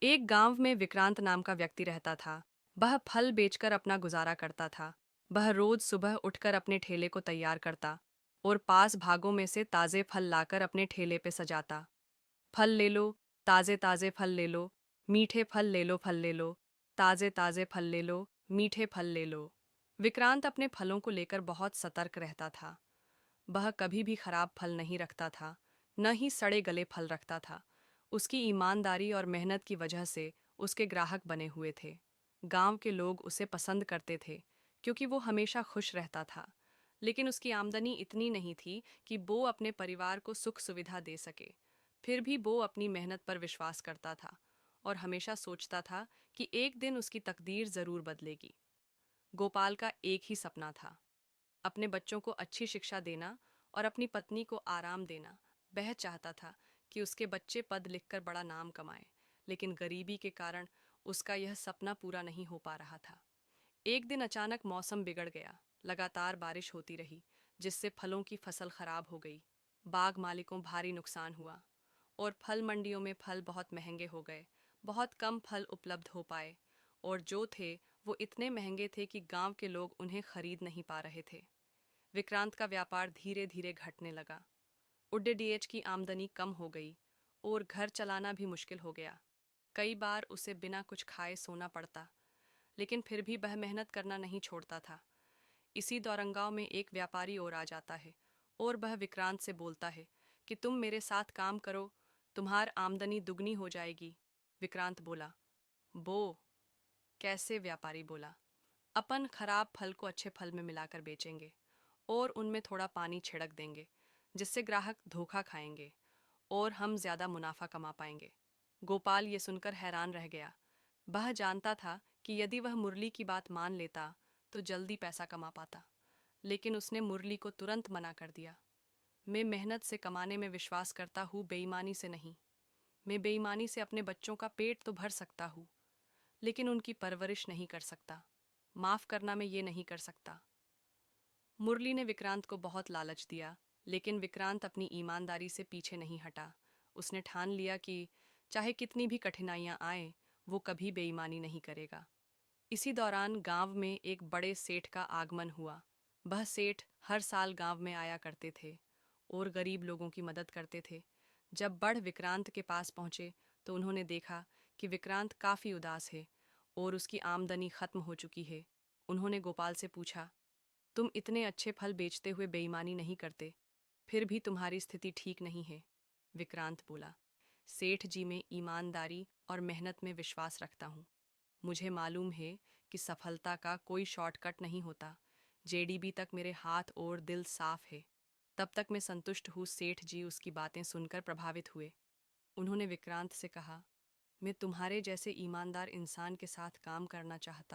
एक गांव में विक्रांत नाम का व्यक्ति रहता था। वह फल बेचकर अपना गुजारा करता था। वह रोज सुबह उठकर अपने ठेले को तैयार करता और पास भागों में से ताजे फल लाकर अपने ठेले पे सजाता। फल ले लो, ताजे ताजे फल ले लो, मीठे फल ले लो, फल ले लो, ताजे ताजे फल ले लो, मीठे फल ले लो। विक्रांत अपने फलों को लेकर बहुत सतर्क रहता था। वह कभी भी खराब फल नहीं रखता था, न ही सड़े गले फल रखता था। उसकी ईमानदारी और मेहनत की वजह से उसके ग्राहक बने हुए थे। गांव के लोग उसे पसंद करते थे क्योंकि वो हमेशा खुश रहता था। लेकिन उसकी आमदनी इतनी नहीं थी कि वो अपने परिवार को सुख सुविधा दे सके। फिर भी वो अपनी मेहनत पर विश्वास करता था और हमेशा सोचता था कि एक दिन उसकी तकदीर जरूर बदलेगी। गोपाल का एक ही सपना था, अपने बच्चों को अच्छी शिक्षा देना और अपनी पत्नी को आराम देना। वह चाहता था कि उसके बच्चे पढ़ लिखकर बड़ा नाम कमाएं, लेकिन गरीबी के कारण उसका यह सपना पूरा नहीं हो पा रहा था। एक दिन अचानक मौसम बिगड़ गया। लगातार बारिश होती रही, जिससे फलों की फसल खराब हो गई। बाग मालिकों भारी नुकसान हुआ और फल मंडियों में फल बहुत महंगे हो गए। बहुत कम फल उपलब्ध हो पाए और जो थे वो इतने महंगे थे कि गांव के लोग उन्हें खरीद नहीं पा रहे थे। विक्रांत का व्यापार धीरे धीरे घटने लगा। उड्डे की आमदनी कम हो गई और घर चलाना भी मुश्किल हो गया। कई बार उसे बिना कुछ खाए सोना पड़ता, लेकिन फिर भी वह मेहनत करना नहीं छोड़ता था। इसी दौरान गांव में एक व्यापारी और आ जाता है और वह विक्रांत से बोलता है कि तुम मेरे साथ काम करो, तुम्हार आमदनी दुगनी हो जाएगी। विक्रांत बोला, वो कैसे? व्यापारी बोला, अपन खराब फल को अच्छे फल में मिलाकर बेचेंगे और उनमें थोड़ा पानी छिड़क देंगे, जिससे ग्राहक धोखा खाएंगे और हम ज्यादा मुनाफा कमा पाएंगे। गोपाल ये सुनकर हैरान रह गया। वह जानता था कि यदि वह मुरली की बात मान लेता तो जल्दी पैसा कमा पाता, लेकिन उसने मुरली को तुरंत मना कर दिया। मैं मेहनत से कमाने में विश्वास करता हूँ, बेईमानी से नहीं। मैं बेईमानी से अपने बच्चों का पेट तो भर सकता हूँ, लेकिन उनकी परवरिश नहीं कर सकता। माफ करना मैं ये नहीं कर सकता। मुरली ने विक्रांत को बहुत लालच दिया, लेकिन विक्रांत अपनी ईमानदारी से पीछे नहीं हटा। उसने ठान लिया कि चाहे कितनी भी कठिनाइयां आए, वो कभी बेईमानी नहीं करेगा। इसी दौरान गांव में एक बड़े सेठ का आगमन हुआ। वह सेठ हर साल गांव में आया करते थे और गरीब लोगों की मदद करते थे। जब बड़ विक्रांत के पास पहुंचे तो उन्होंने देखा कि विक्रांत काफी उदास है और उसकी आमदनी खत्म हो चुकी है। उन्होंने गोपाल से पूछा, तुम इतने अच्छे फल बेचते हुए बेईमानी नहीं करते, फिर भी तुम्हारी स्थिति ठीक नहीं है। विक्रांत बोला, सेठ जी मैं ईमानदारी और मेहनत में विश्वास रखता हूँ। मुझे मालूम है कि सफलता का कोई शॉर्टकट नहीं होता। जेडीबी तक मेरे हाथ और दिल साफ है। तब तक मैं संतुष्ट हूँ। सेठ जी उसकी बातें सुनकर प्रभावित हुए। उन्होंने विक्रांत से कहा, मैं तुम्हारे जैसे ईमानदार इंसान के साथ काम करना चाहता